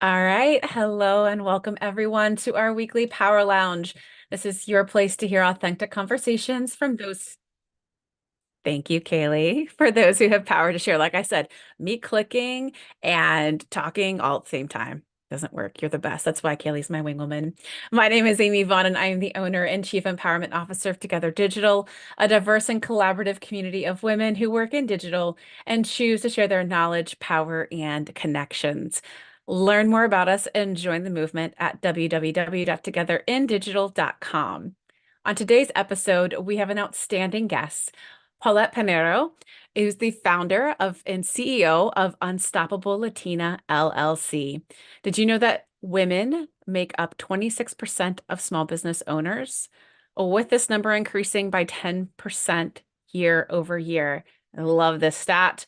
All right. Hello and welcome everyone to our weekly Power Lounge. This is your place to hear authentic conversations from those. Thank you, Kaylee, for those who have power to share. Like I said, me clicking and talking all at the same time doesn't work. You're the best. That's why Kaylee's my wingwoman. My name is Amy Vaughan, and I am the owner and Chief Empowerment Officer of Together Digital, a diverse and collaborative community of women who work in digital and choose to share their knowledge, power, and connections. Learn more about us and join the movement at www.togetherindigital.com. On today's episode, we have an outstanding guest. Paulette Piñero is the founder of and CEO of Unstoppable Latina LLC. Did you know that women make up 26% of small business owners, with this number increasing by 10% year over year? I love this stat.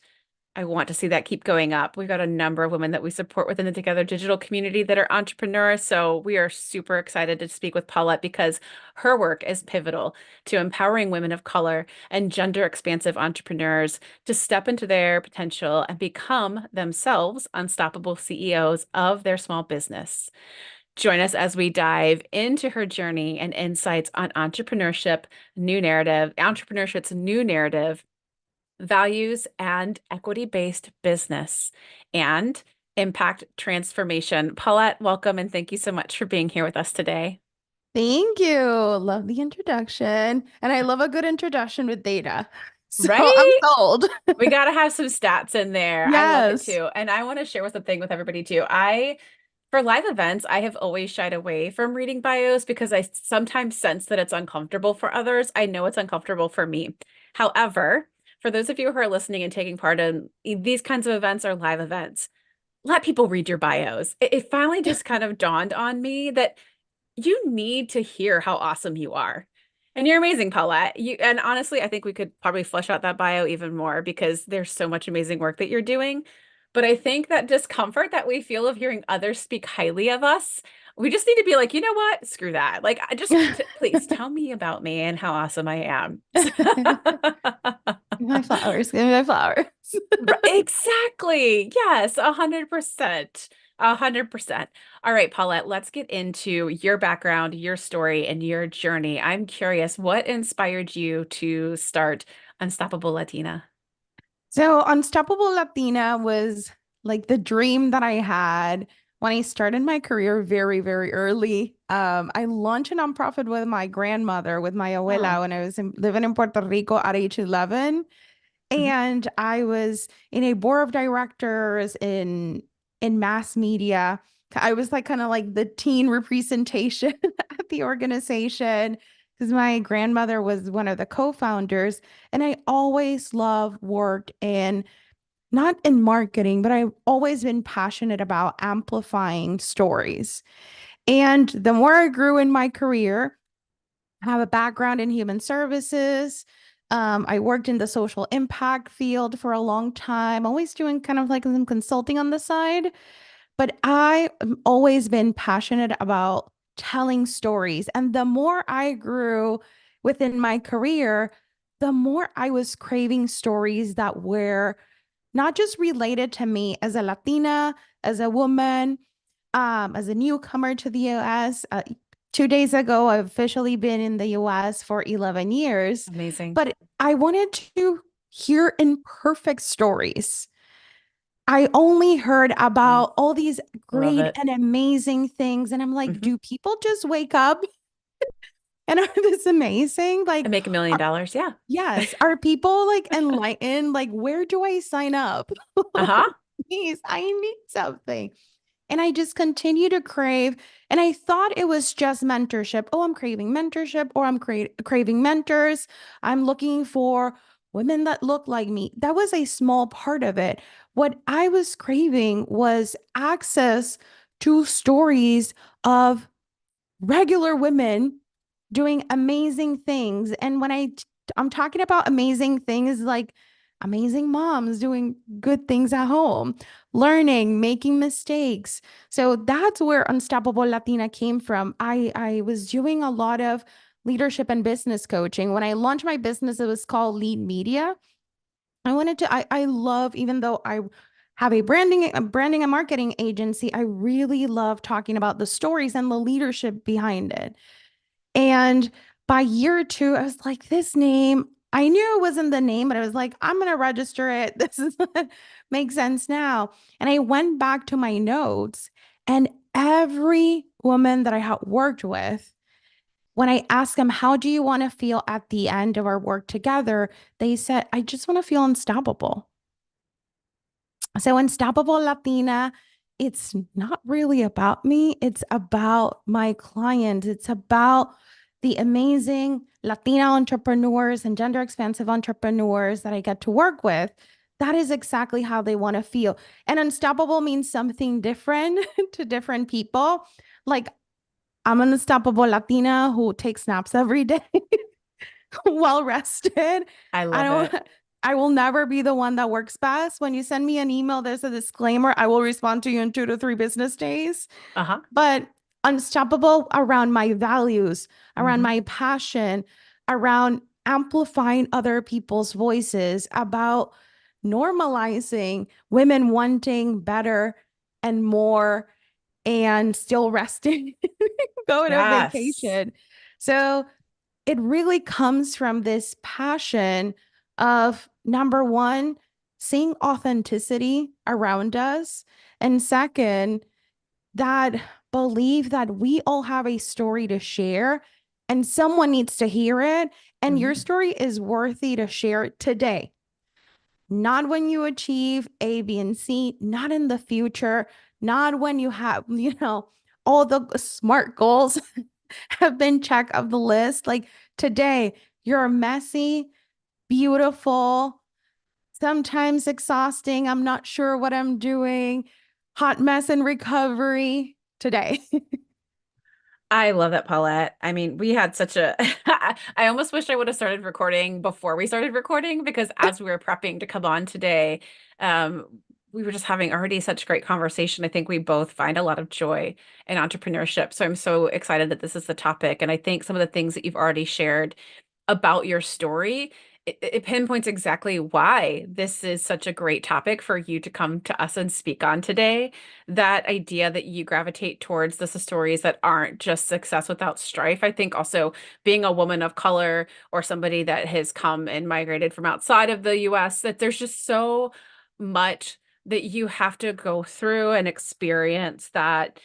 I want to see that keep going up. We've got a number of women that we support within the Together Digital community that are entrepreneurs. So we are super excited to speak with Paulette because her work is pivotal to empowering women of color and gender expansive entrepreneurs to step into their potential and become themselves unstoppable CEOs of their small business. Join us as we dive into her journey and insights on entrepreneurship's new narrative, values and equity-based business, and impact transformation. Paulette, welcome and thank you so much for being here with us today. Thank you. Love the introduction. And I love a good introduction with data. So I'm Right? sold. We got to have some stats in there. I love it Yes. too. And I want to share something with everybody too. For live events, I have always shied away from reading bios because I sometimes sense that it's uncomfortable for others. I know it's uncomfortable for me. However, for those of you who are listening and taking part in these kinds of events or live events, let people read your bios. It finally just kind of dawned on me that you need to hear how awesome you are. And you're amazing, Paulette. And honestly, I think we could probably flesh out that bio even more because there's so much amazing work that you're doing. But I think that discomfort that we feel of hearing others speak highly of us, we just need to be like, you know what? Screw that. Like, I just please tell me about me and how awesome I am. Give me my flowers. Give me my flowers. Exactly. Yes, 100%. 100%. All right, Paulette, let's get into your background, your story, and your journey. I'm curious, what inspired you to start Unstoppable Latina? So Unstoppable Latina was like the dream that I had when I started my career very, very early. I launched a nonprofit with my grandmother, with my Oh, abuela, when I was living in Puerto Rico at age 11. mhm. And I was in a board of directors in mass media. I was like kind of like the teen representation at the organization because my grandmother was one of the co-founders. And I always loved worked in not in marketing, but I've always been passionate about amplifying stories. And the more I grew in my career, I have a background in human services. I worked in the social impact field for a long time, always doing kind of like some consulting on the side. But I have always been passionate about telling stories. And the more I grew within my career, the more I was craving stories that were not just related to me as a Latina, as a woman, as a newcomer to the US. 2 days ago, I've officially been in the US for 11 years, Amazing. but I wanted to hear imperfect stories. I only heard Mm, about all these love great it. and amazing things. And I'm like, Hmm. do people just wake up and are this amazing? And Like, make $1 million. Yeah. yes, are people like enlightened? Like, where do I sign up? Uh-huh. Please, I need something. And I just continue to crave. And I thought it was just mentorship. Oh, I'm craving mentorship, or I'm craving mentors. I'm looking for women that look like me. That was a small part of it. What I was craving was access to stories of regular women doing amazing things. And when I'm talking about amazing things, like amazing moms doing good things at home, learning, making mistakes. So that's where Unstoppable Latina came from. I was doing a lot of leadership and business coaching. When I launched my business, it was called Lead Media. I love, even though I have a branding and marketing agency, I really love talking about the stories and the leadership behind it. And by year two, I was like, this name, I knew it wasn't the name, but I was like, I'm going to register it. This is makes sense now. And I went back to my notes, and every woman that I had worked with, when I asked them, how do you want to feel at the end of our work together? They said, I just want to feel unstoppable. So, Unstoppable Latina, it's not really about me. It's about my clients. It's about the amazing Latina entrepreneurs and gender expansive entrepreneurs that I get to work with. That is exactly how they want to feel. And unstoppable means something different to different people. Like, I'm an unstoppable Latina who takes naps every day, well rested. I I love don't it. I will never be the one that works best. When you send me an email, there's a disclaimer. I will respond to you in 2 to 3 business days. Uh-huh. But unstoppable around my values, around Hmm. my passion, around amplifying other people's voices, about normalizing women wanting better and more and still resting, going on Yes. vacation. So it really comes from this passion of number one, seeing authenticity around us. And second, that belief that we all have a story to share and someone needs to hear it. And your Hmm. story is worthy to share today, not when you achieve A, B, and C, not in the future, not when you have, all the smart goals have been checked of the list. Like today, you're messy, beautiful, sometimes exhausting. I'm not sure what I'm doing. Hot mess in recovery today. I love that, Paulette. I mean, we had such a, I almost wish I would have started recording before we started recording because as we were prepping to come on today, um, we were just having already such great conversation. I think we both find a lot of joy in entrepreneurship. So I'm so excited that this is the topic. And I think some of the things that you've already shared about your story, it pinpoints exactly why this is such a great topic for you to come to us and speak on today. That idea that you gravitate towards the stories that aren't just success without strife. I think also being a woman of color or somebody that has come and migrated from outside of the US, that there's just so much that you have to go through and experience that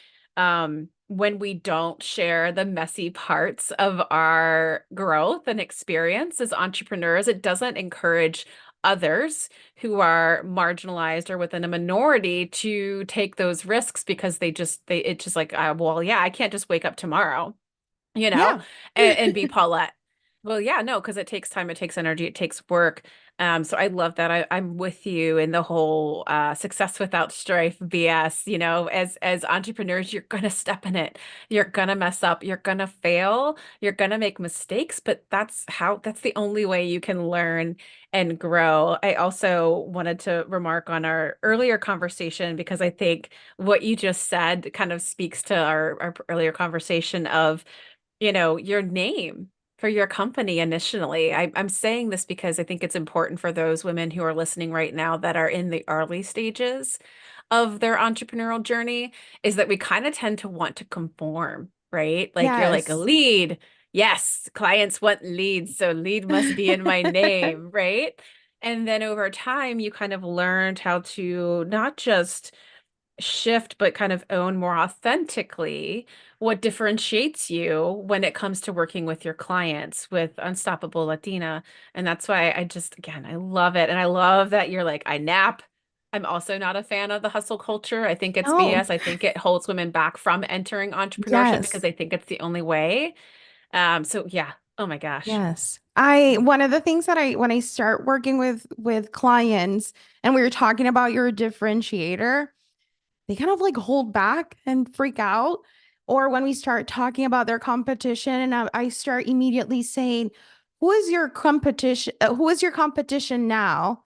when we don't share the messy parts of our growth and experience as entrepreneurs, it doesn't encourage others who are marginalized or within a minority to take those risks because it's just like, well, yeah, I can't just wake up tomorrow, you know, Yeah. and be Paulette. Well, yeah, no, because it takes time, it takes energy, it takes work. So I love that. I'm with you in the whole success without strife BS. As entrepreneurs, you're gonna step in it. You're gonna mess up, you're gonna fail, you're gonna make mistakes, but that's the only way you can learn and grow. I also wanted to remark on our earlier conversation because I think what you just said kind of speaks to our earlier conversation of your name for your company initially. I'm saying this because I think it's important for those women who are listening right now that are in the early stages of their entrepreneurial journey, is that we kind of tend to want to conform, right? Like you're like a Yes. lead. Yes, clients want leads, so lead must be in my name, right? And then over time, you kind of learned how to not just shift, but kind of own more authentically what differentiates you when it comes to working with your clients with Unstoppable Latina. And that's why again, I love it. And I love that you're like, I nap. I'm also not a fan of the hustle culture. I think it's No. BS. I think it holds women back from entering entrepreneurship because Yes. they think it's the only way. So yeah. Oh my gosh. Yes. I one of the things that I when I start working with clients and we were talking about your differentiator, they kind of like hold back and freak out. Or when we start talking about their competition, and I start immediately saying, "Who is your competition? Who is your competition now?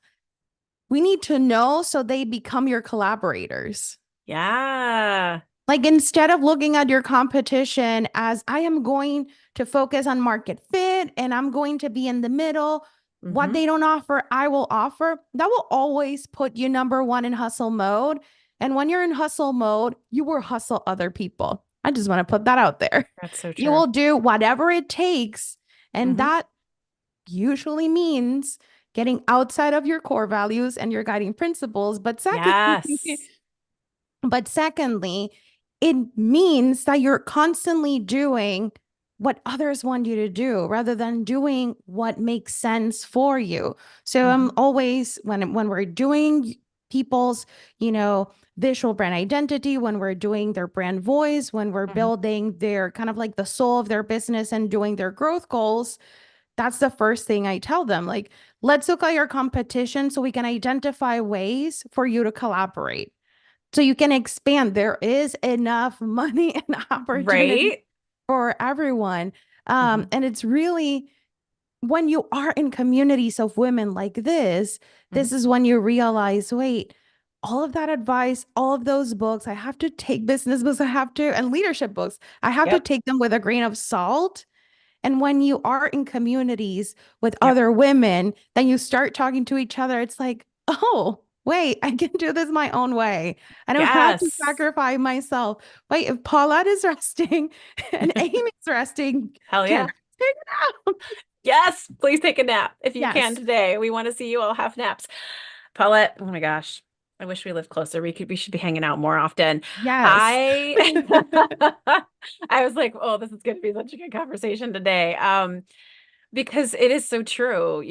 We need to know so they become your collaborators." Yeah. Like instead of looking at your competition as I am going to focus on market fit and I'm going to be in the middle, What Mm-hmm. they don't offer, I will offer. That will always put you number one in hustle mode. And when you're in hustle mode, you will hustle other people. I just want to put that out there. That's so You true. will do whatever it takes. And Mm-hmm. that usually means getting outside of your core values and your guiding principles. Yes. But secondly, it means that you're constantly doing what others want you to do rather than doing what makes sense for you. So I'm Mm-hmm. always when we're doing people's, you know, visual brand identity, when we're doing their brand voice, when we're Mm-hmm. building their kind of like the soul of their business and doing their growth goals, that's the first thing I tell them. Like, let's look at your competition so we can identify ways for you to collaborate so you can expand. There is enough money and opportunity Right? for everyone. Mm-hmm. And it's really when you are in communities of women like Mm-hmm. this is when you realize, wait, all of that advice, all of those books, I have to take business books, I have to, and leadership books, I have to Yep. take them with a grain of salt. And when you are in communities with Yep. other women, then you start talking to each other. It's like, oh, wait, I can do this my own way. I don't have to Yes. sacrifice myself. Wait, if Paulette is resting and Amy's resting, Hell can yeah. I take it out? Yes. Please take a nap if you can Yes. today. We want to see you all have naps. Paulette, oh my gosh. I wish we lived closer. We should be hanging out more often. Yes. I I was like, oh, this is going to be such a good conversation today. Because it is so true,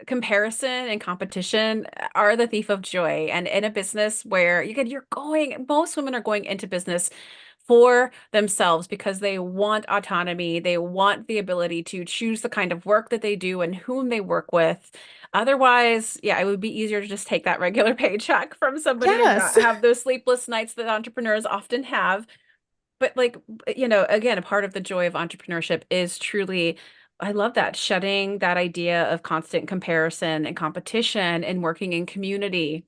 comparison and competition are the thief of joy. And in a business where most women are going into business for themselves because they want autonomy, they want the ability to choose the kind of work that they do and whom they work with. Otherwise, yeah, it would be easier to just take that regular paycheck from somebody and not Yes. have those sleepless nights that entrepreneurs often have. But like, again, a part of the joy of entrepreneurship is truly, I love that, shedding that idea of constant comparison and competition and working in community.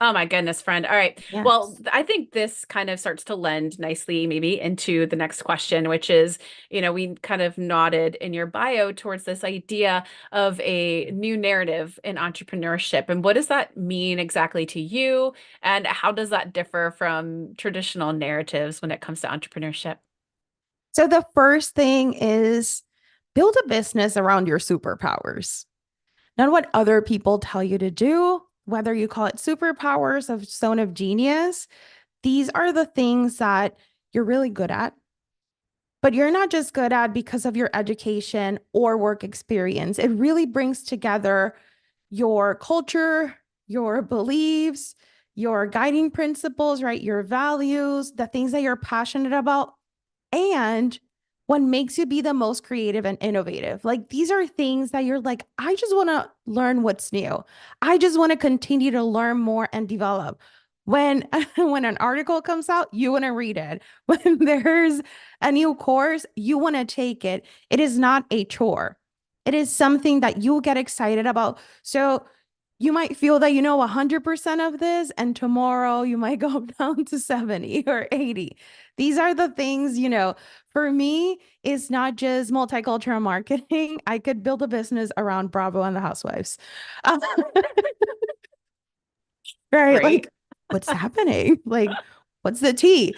Oh my goodness, friend. All right. Well, Yes. I think this kind of starts to lend nicely maybe into the next question, which is, we kind of nodded in your bio towards this idea of a new narrative in entrepreneurship. And what does that mean exactly to you? And how does that differ from traditional narratives when it comes to entrepreneurship? So the first thing is build a business around your superpowers, not what other people tell you to do, whether you call it superpowers of zone of genius. These are the things that you're really good at, but you're not just good at because of your education or work experience. It really brings together your culture, your beliefs, your guiding principles, right? Your values, the things that you're passionate about, and what makes you be the most creative and innovative. Like these are things that you're like, I just want to learn what's new. I just want to continue to learn more and develop. When when an article comes out, you want to read it. When there's a new course, you want to take it. It is not a chore. It is something that you get excited about. So you might feel that you know 100% of this, and tomorrow you might go down to 70 or 80. These are the things, for me, it's not just multicultural marketing. I could build a business around Bravo and the Housewives. Uh, right? Right? Like, what's happening? Like, what's the tea?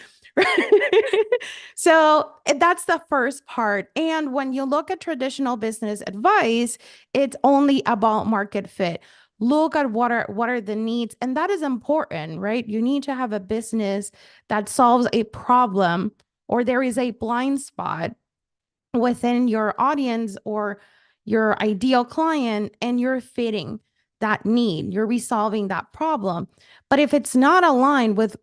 So that's the first part. And when you look at traditional business advice, it's only about market fit. Look at what are the needs, and that is important, right? You need to have a business that solves a problem, or there is a blind spot within your audience or your ideal client, and you're fitting that need, you're resolving that problem. But if it's not aligned with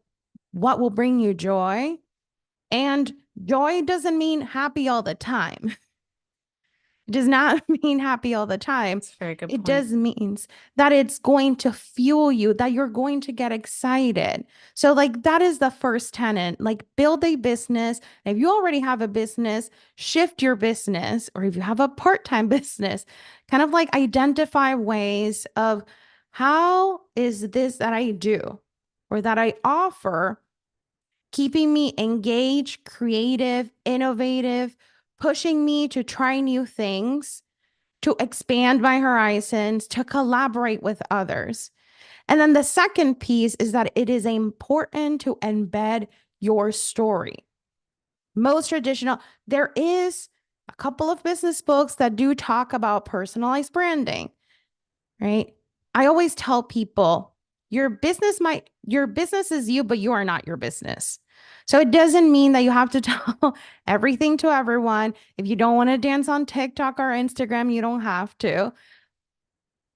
what will bring you joy, and joy doesn't mean happy all the time. It does not mean happy all the time. That's a very good It point. just means that it's going to fuel you, that you're going to get excited. So, like, that is the first tenet. Like, build a business. If you already have a business, shift your business. Or if you have a part time business, kind of like identify ways of how is this that I do or that I offer keeping me engaged, creative, innovative, pushing me to try new things. to expand my horizons, to collaborate with others. And then the second piece is that it is important to embed your story. Most traditional, there is a couple of business books that do talk about personalized branding, right? I always tell people your business is you, but you are not your business. So it doesn't mean that you have to tell everything to everyone. If you don't want to dance on TikTok or Instagram, you don't have to.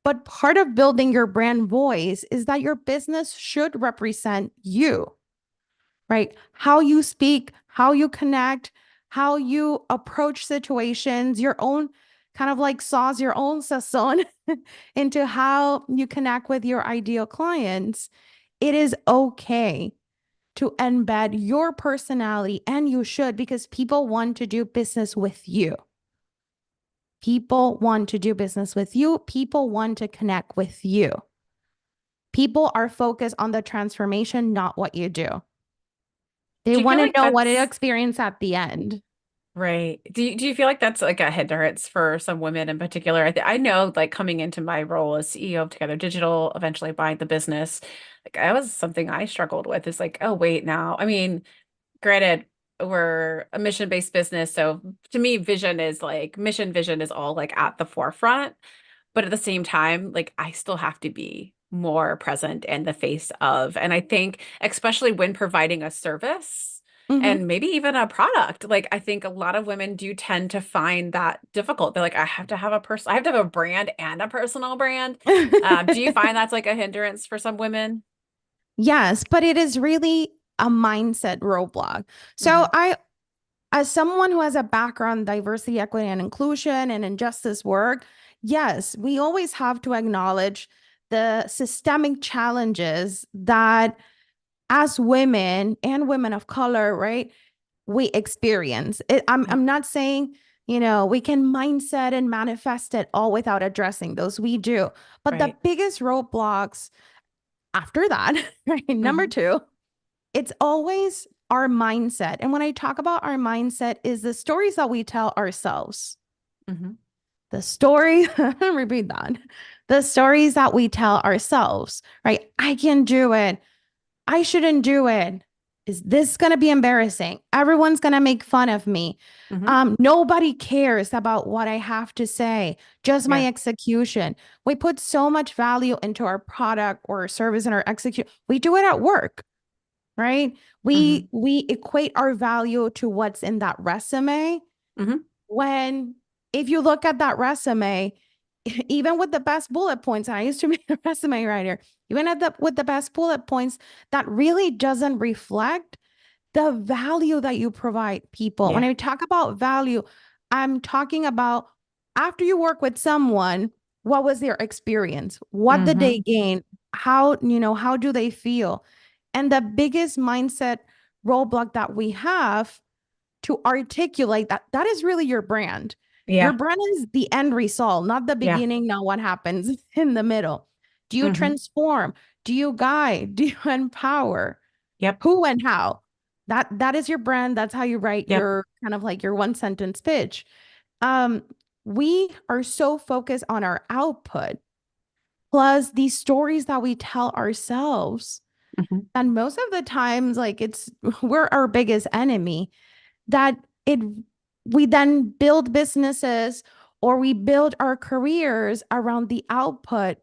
But part of building your brand voice is that your business should represent you, right? How you speak, how you connect, how you approach situations, your own kind of like sauce, your own sazon into how you connect with your ideal clients. It is okay to embed your personality, and you should, because people want to do business with you. People want to do business with you. People want to connect with you. People are focused on the transformation, not what you do. They Do you feel want to like know what they that's experience at the end. right? Do you feel like that's like a hindrance for some women in particular? I know like coming into my role as CEO of Together Digital, eventually buying the business, like that was something I struggled with is like, oh wait, now. I mean, granted, we're a mission-based business, so to me, vision is like mission vision is all like at the forefront. But at the same time, like I still have to be more present in the face of. And I think, especially when providing a service Mhm. and maybe even a product, like I think a lot of women do tend to find that difficult. They're like, I have to have a person, I have to have a brand and a personal brand. Do you find that's like a hindrance for some women? Yes, but it is really a mindset roadblock. So Hmm. as someone who has a background in diversity, equity, and inclusion and injustice work, yes, we always have to acknowledge the systemic challenges that as women and women of color, right, we experience. I'm not saying, we can mindset and manifest it all without addressing those. We do. But the Right. biggest roadblocks after that, right, number Hmm. two, it's always our mindset. And when I talk about our mindset, is the stories that we tell ourselves. Hmm. The story, repeat that. The stories that we tell ourselves, right? I can do it. I shouldn't do it. Is this going to be embarrassing? Everyone's going to make fun of me. Hmm. Nobody cares about what I have to say, just my Yeah. execution. We put so much value into our product or service and our execute. We do it at work, right? Hmm. We equate our value to what's in that resume. Hmm. When if you look at that resume, even with the best bullet points, and I used to be a resume writer, even with the best bullet points, that really doesn't reflect the value that you provide people. When Yeah. I talk about value, I'm talking about after you work with someone, what was their experience? What did they Hmm. gain? How do they feel? And the biggest mindset roadblock that we have to articulate that is really your brand. Your Yeah. brand is the end result, not the Yeah. beginning, not what happens in the middle. Do you Hmm. transform? Do you guide? Do you empower? Yep. Who and how? That is your brand. That's how you write Yep. your kind of like your one sentence pitch. Um, we are so focused on our output, plus these stories that we tell ourselves. Hmm. And most of the times, like we're our biggest enemy that it we then build businesses or we build our careers around the output.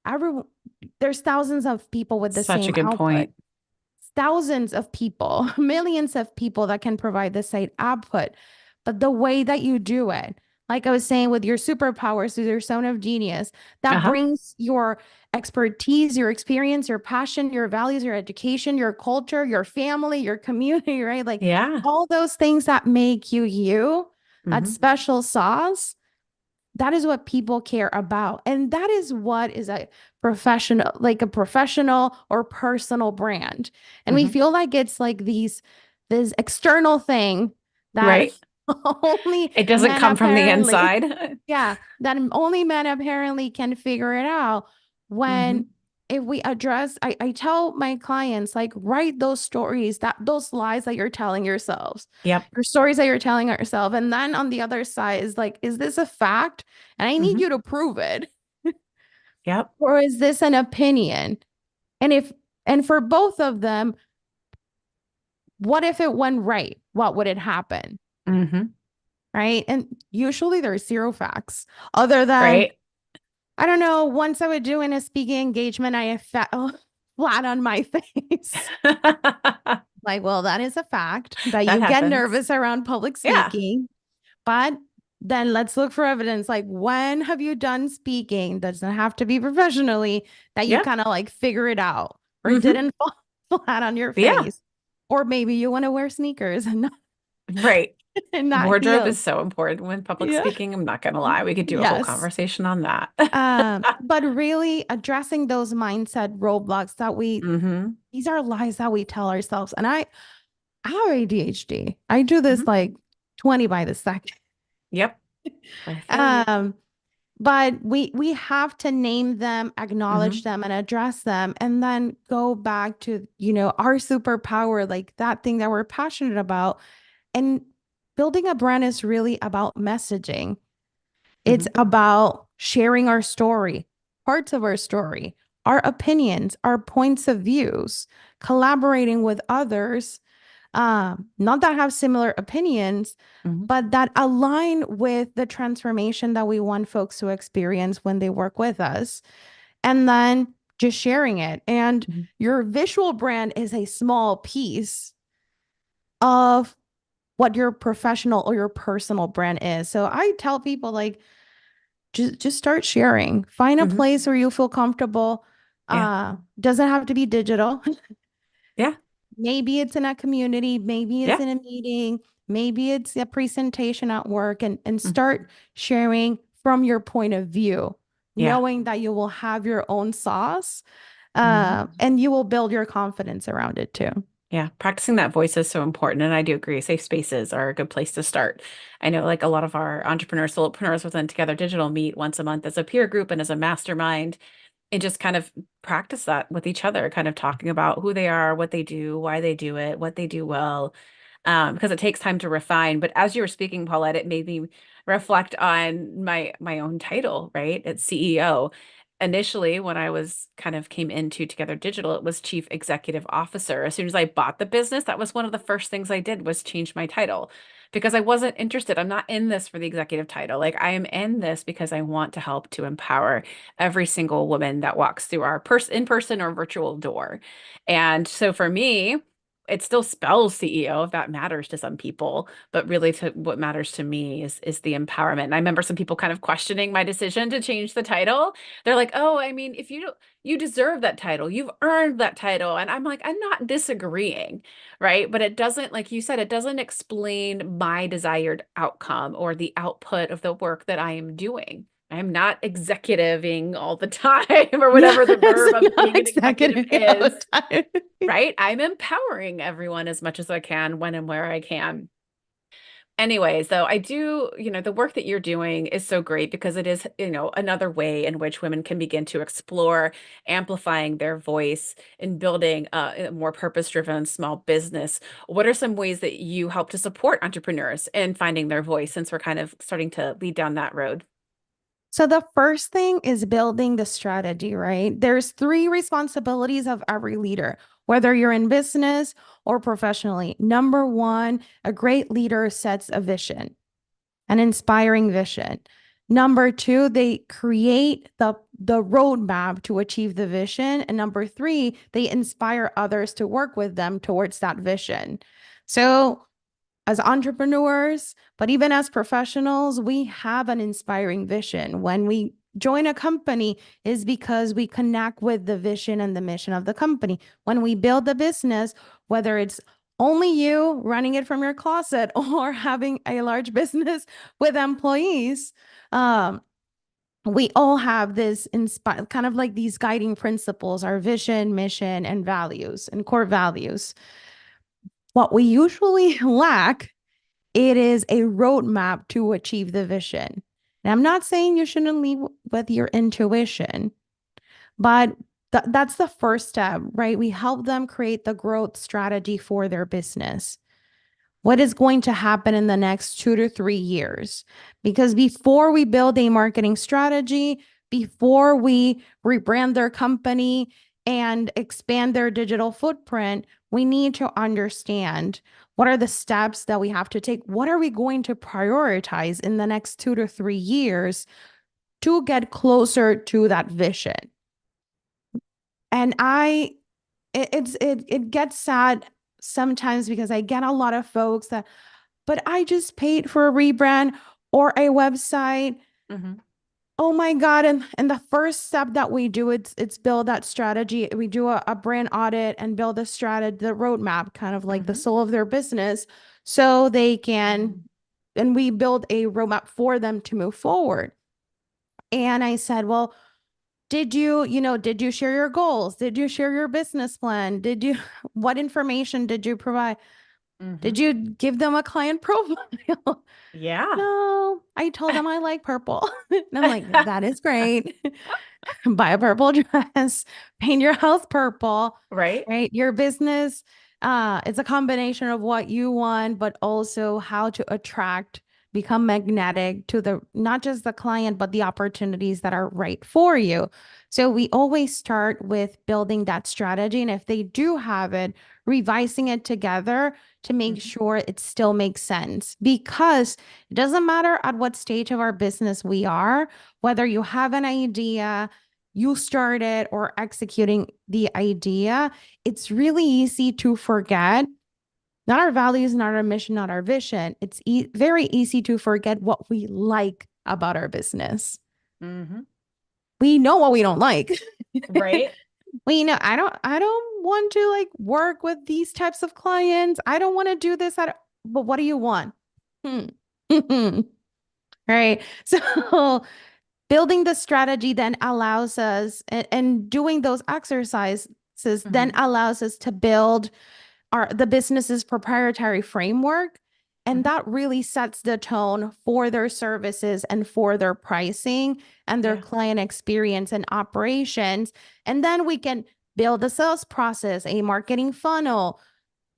Every there's thousands of people with the Such a same good output, point. thousands of people, millions of people that can provide the same output. But the way that you do it, like I was saying with your superpowers, with your zone of genius, that Uh-huh. brings your expertise, your experience, your passion, your values, your education, your culture, your family, your community, right? Like Yeah. all those things that make you you, that Hmm. special sauce, that is what people care about. And that is what is a professional, like a professional or personal brand. And we Hmm. feel like it's like this external thing that Right. only It doesn't men come from the apparently, inside. yeah, that only men apparently can figure it out when Hmm. if we address, I tell my clients, like, write those stories, those lies that you're telling yourselves, Yep. your stories that you're telling yourself. And then on the other side is like, is this a fact? And I need Hmm. you to prove it. Yep. Or is this an opinion? And and for both of them, what if it went right? What would it happen? Hmm. Right. And usually there's zero facts other than, Right. I don't know, once I would do in a speaking engagement, I fell flat on my face. That Like, well, that is a fact that you get happens. nervous around public Yeah. speaking. But then let's look for evidence. Like, when have you done speaking? Doesn't have to be professionally, that you Yeah. kind of like figure it out or Hmm. didn't fall flat on your Yeah. face. Or maybe you want to wear sneakers and Right. and not Wardrobe is heels. so important when public Yeah. speaking. I'm not gonna lie. We could do a whole Yes. conversation on that. But really addressing those mindset roadblocks that Hmm. these are lies that we tell ourselves. And I have ADHD. I do this Hmm. like 20 by the second. Yep. I feel you. Um, but we have to name them, acknowledge Hmm. them, and address them, and then go back to, our superpower, like that thing that we're passionate about. And building a brand is really about messaging. It's Hmm. about sharing our story, parts of our story, our opinions, our points of views, collaborating with others, not that have similar opinions, Hmm. but that align with the transformation that we want folks to experience when they work with us. And then just sharing it. And Hmm. your visual brand is a small piece of what your professional or your personal brand is. So I tell people, like, just start sharing. Find a Hmm. place where you feel comfortable. Yeah. Doesn't have to be digital. Yeah. Maybe it's in a community, maybe it's Yeah. in a meeting, maybe it's a presentation at work, and Hmm. start sharing from your point of view, Yeah. knowing that you will have your own sauce, Hmm. and you will build your confidence around it too. Yeah, practicing that voice is so important. And I do agree, safe spaces are a good place to start. I know like a lot of our entrepreneurs, solopreneurs within Together Digital meet once a month as a peer group and as a mastermind and just kind of practice that with each other, kind of talking about who they are, what they do, why they do it, what they do well, because it takes time to refine. But as you were speaking, Paulette, it made me reflect on my own title, right? It's CEO. Initially, when I was kind of came into Together Digital, it was Chief Executive Officer. As soon as I bought the business, that was one of the first things I did was change my title because I wasn't interested. I'm not in this for the executive title. Like I am in this because I want to help to empower every single woman that walks through our in-person or virtual door. And so for me, it still spells CEO if that matters to some people, but really to what matters to me is the empowerment. And I remember some people kind of questioning my decision to change the title. They're like, "Oh, I mean, if you deserve that title. You've earned that title." And I'm like, "I'm not disagreeing, right? But it doesn't, like you said, it doesn't explain my desired outcome or the output of the work that I am doing. I'm not executiving all the time or whatever the Yes, verb of not being an executive executive all the is, time. right? I'm empowering everyone as much as I can when and where I can. Anyways, though, I do, the work that you're doing is so great because it is, another way in which women can begin to explore amplifying their voice and building a more purpose-driven small business. What are some ways that you help to support entrepreneurs in finding their voice since we're kind of starting to lead down that road? So the first thing is building the strategy, right? There's three responsibilities of every leader, whether you're in business or professionally. Number one, a great leader sets a vision, an inspiring vision. Number two, they create the roadmap to achieve the vision. And number three, they inspire others to work with them towards that vision. So as entrepreneurs, but even as professionals, we have an inspiring vision. When we join a company is because we connect with the vision and the mission of the company. When we build a business, whether it's only you running it from your closet or having a large business with employees, we all have this inspire kind of like these guiding principles, our vision, mission, and values and core values. What we usually lack, it is a roadmap to achieve the vision. And I'm not saying you shouldn't lead with your intuition, but That's the first step, right? We help them create the growth strategy for their business. What is going to happen in the next 2 to 3 years? Because before we build a marketing strategy, before we rebrand their company and expand their digital footprint, we need to understand what are the steps that we have to take? What are we going to prioritize in the next 2 to 3 years to get closer to that vision? And it gets sad sometimes because I get a lot of folks that, but I just paid for a rebrand or a website. Hmm. Oh my God. And the first step that we do, it's build that strategy. We do a brand audit and build a strategy, the roadmap, kind of like the Hmm. soul of their business, so they can, and we build a roadmap for them to move forward. And I said, well, did you share your goals? Did you share your business plan? What information did you provide? Did Hmm. you give them a client profile? Yeah. No, I told them I like purple. And I'm like, that is great. Buy a purple dress, paint your house purple, Right. right? Your business, it's a combination of what you want, but also how to attract, become magnetic to the not just the client, but the opportunities that are right for you. So we always start with building that strategy. And if they do have it, revising it together to make Hmm. sure it still makes sense. Because it doesn't matter at what stage of our business we are, whether you have an idea, you started, or executing the idea, it's really easy to forget not our values, not our mission, not our vision. It's very easy to forget what we like about our business. Hmm. We know what we don't like. Right. We know I don't want to like work with these types of clients. I don't want to do this. But what do you want? Hmm. Right. So building the strategy then allows us, and doing those exercises then Hmm. allows us to build the business's proprietary framework. And Hmm. that really sets the tone for their services and for their pricing and their Yeah. client experience and operations. And then we can build a sales process, a marketing funnel,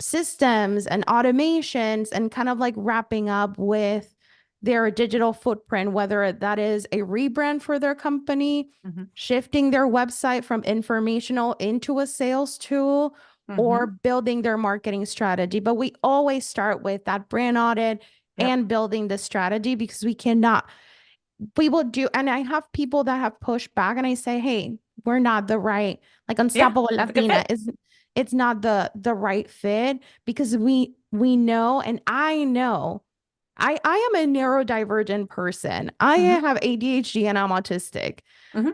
systems and automations, and kind of like wrapping up with their digital footprint, whether that is a rebrand for their company, Hmm. shifting their website from informational into a sales tool, or Hmm. building their marketing strategy. But we always start with that brand audit Yep. and building the strategy, because we will do, and I have people that have pushed back and I say, hey, we're not the right, like Yeah. Unstoppable It's a good Latina fit. is, it's not the right fit, because we know, and I know I am a neurodivergent person. I Hmm. have ADHD and I'm autistic. Hmm.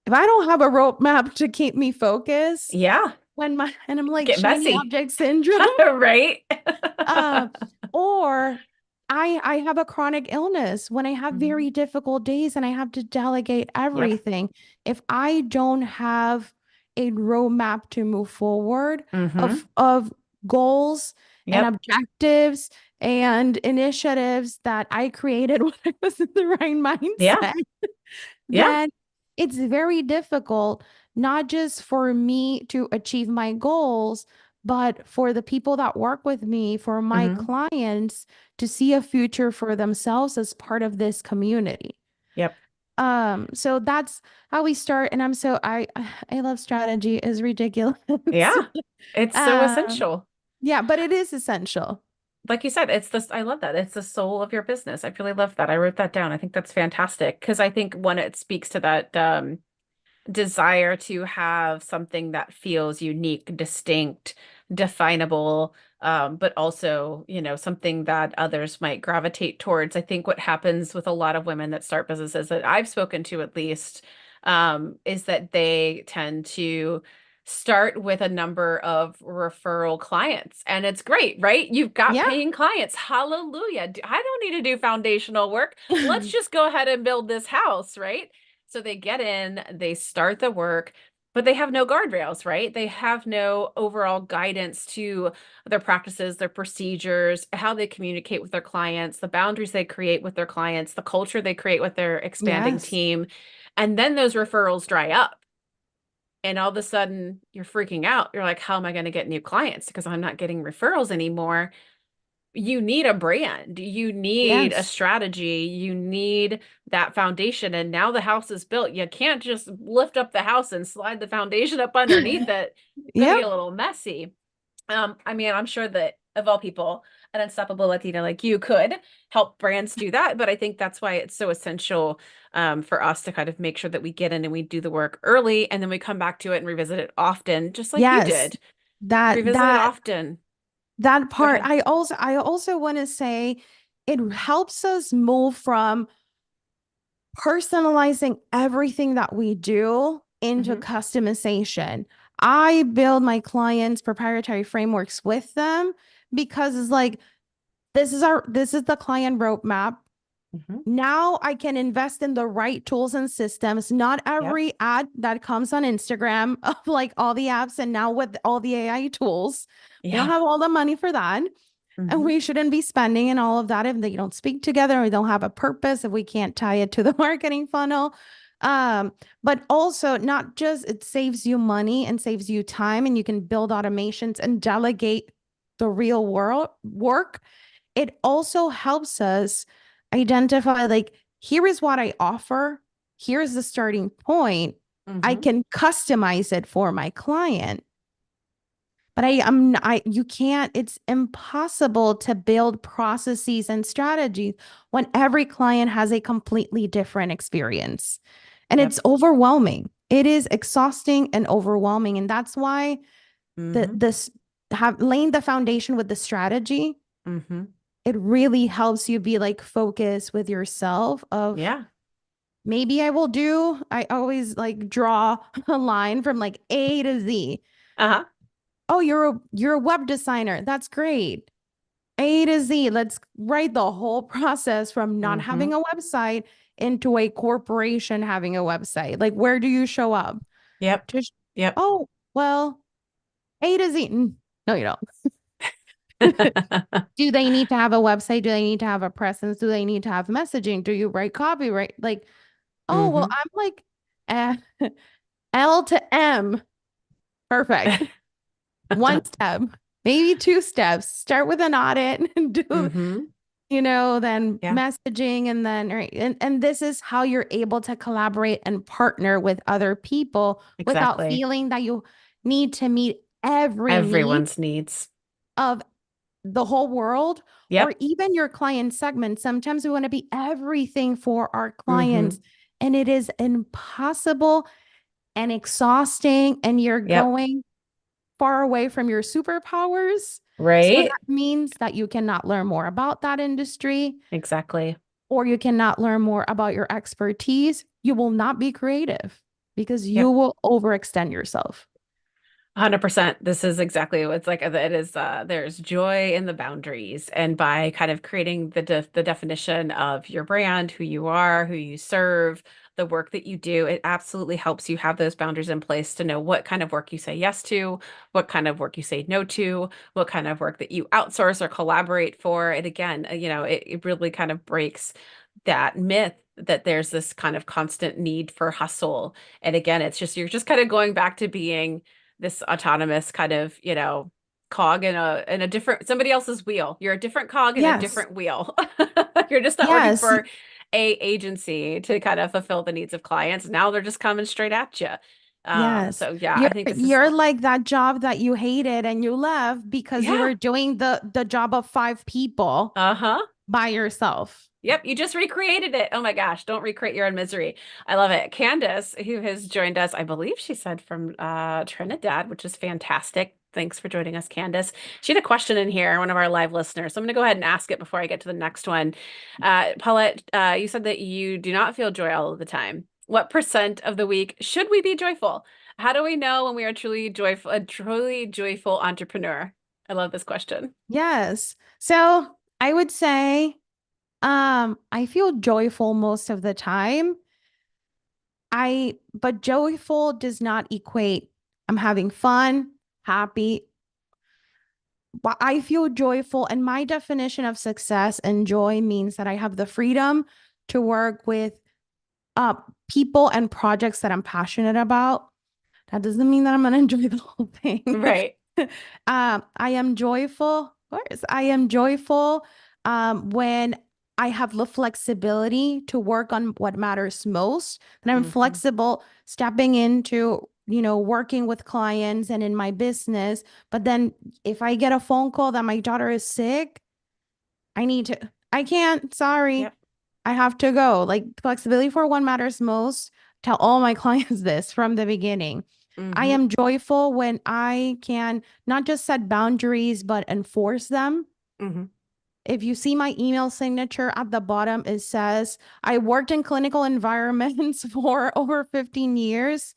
If I don't have a roadmap to keep me focused, Yeah. and I'm like Get shiny messy. object syndrome, Right. uh, or I have a chronic illness when I have Hmm. very difficult days and I have to delegate Yep. everything. If I don't have a roadmap to move forward Hmm. of goals and Yep. objectives and initiatives that I created when I was in the right Yeah. mindset, Yeah. then it's very difficult, not just for me to achieve my goals, but for the people that work with me, for my Hmm. clients to see a future for themselves as part of this community. Yep. So that's how we start. And I love strategy is ridiculous. Yeah. It's so Um, essential. yeah, but it is essential. Like you said, it's this, I love that. It's the soul of your business. I really love that. I wrote that down. I think that's fantastic because I think one, it speaks to that desire to have something that feels unique, distinct, definable, but also, something that others might gravitate towards. I think what happens with a lot of women that start businesses that I've spoken to at least, is that they tend to start with a number of referral clients. And it's great, right? You've got Yeah. paying clients. Hallelujah. I don't need to do foundational work. Let's just go ahead and build this house, right? So they get in, they start the work, but they have no guardrails, right? They have no overall guidance to their practices, their procedures, how they communicate with their clients, the boundaries they create with their clients, the culture they create with their expanding Yes. team. And then those referrals dry up. and all of a sudden you're freaking out. You're like, how am I going to get new clients because I'm not getting referrals anymore? You need a brand, you need a Yes. strategy, you need that foundation. And now the house is built. You can't just lift up the house and slide the foundation up underneath it. It's going to Yep. get a little messy. I mean, I'm sure that of all people, an Unstoppable Latina like you could help brands do that. But I think that's why it's so essential for us to kind of make sure that we get in and we do the work early and then we come back to it and revisit it often, just like you Yes. did. That Revisit it that often. that Go part. ahead. I also want to say it helps us move from personalizing everything that we do into Hmm. customization. I build my clients' proprietary frameworks with them because it's like this is the client roadmap. Hmm. Now I can invest in the right tools and systems. Not Yep. every ad that comes on Instagram of like all the apps and now with all the AI tools, we don't Yeah. have all the money for that. And Hmm. we shouldn't be spending and all of that if they don't speak together or don't have a purpose, if we can't tie it to the marketing funnel. Um, but also not just it saves you money and saves you time and you can build automations and delegate the real world work. It also helps us identify like, here is what I offer. Here's the starting point. I Hmm. can customize it for my client. But you can't, it's impossible to build processes and strategies when every client has a completely different experience. And Yep. it's overwhelming. It is exhausting and overwhelming. And that's why Hmm. this have laying the foundation with the strategy, Hmm. it really helps you be like focused with yourself of Yeah. maybe I always like draw a line from like A to Z. Uh-huh. Oh, you're a web designer. That's great. A to Z. Let's write the whole process from not having Hmm. a website into a corporation having a website. Like, where do you show up? Yep. Just, Yep. oh, well, A to Z. No, you don't. Do they need to have a website? Do they need to have a presence? Do they need to have messaging? Do you write copyright? Like, oh, well, Hmm. I'm like uh, L to M. Perfect. One step, maybe two steps. Start with an audit and do, Hmm. then Yeah, messaging and then right. And this is how you're able to collaborate and partner with other people without exactly. feeling that you need to meet every need Everyone's needs. of the whole world or Yep. even your client segment. Sometimes we want to be everything for our clients, Hmm. and it is impossible and exhausting, and you're Yep. going far away from your superpowers. So that Right? means that you cannot learn more about that industry Exactly. or you cannot learn more about your expertise. You will not be creative because you Yep. will overextend yourself. 100%. This is exactly what it's like. It is, there's joy in the boundaries. And by kind of creating the definition of your brand, who you are, who you serve, the work that you do, it absolutely helps you have those boundaries in place to know what kind of work you say yes to, what kind of work you say no to, what kind of work that you outsource or collaborate for. And again, it really kind of breaks that myth that there's this kind of constant need for hustle. And again, it's just, you're just kind of going back to being this autonomous kind of, cog in a different somebody else's wheel. You're a different cog in a Yes. different wheel. You're just not working Yes. for a agency to kind of fulfill the needs of clients. Now they're just coming straight at you. Yes. So yeah, You're I think this is you're like that job that you hated and you left because you yeah. were doing the job of five people Uh-huh. by yourself. Yep, you just recreated it. Oh my gosh, don't recreate your own misery. I love it. Candace, who has joined us, I believe she said from Trinidad, which is fantastic. Thanks for joining us, Candace. She had a question in here, one of our live listeners. So I'm going to go ahead and ask it before I get to the next one. Paulette, you said that you do not feel joy all of the time. What percent of the week should we be joyful? How do we know when we are truly joyful, a truly joyful entrepreneur? I love this question. Yes. So I would say I feel joyful most of the time. But joyful does not equate I'm having fun, happy. But I feel joyful, and my definition of success and joy means that I have the freedom to work with uh, people and projects that I'm passionate about. That doesn't mean that I'm gonna enjoy the whole thing. Right. I am joyful. Of course, I am joyful when I have the flexibility to work on what matters most. And I'm Hmm. flexible stepping into, working with clients and in my business. But then if I get a phone call that my daughter is sick, I can't, sorry, Yep. I have to go. Like flexibility for what matters most. Tell all my clients this from the beginning. I Hmm. am joyful when I can not just set boundaries, but enforce them. Hmm. If you see my email signature at the bottom, it says, I worked in clinical environments for over 15 years.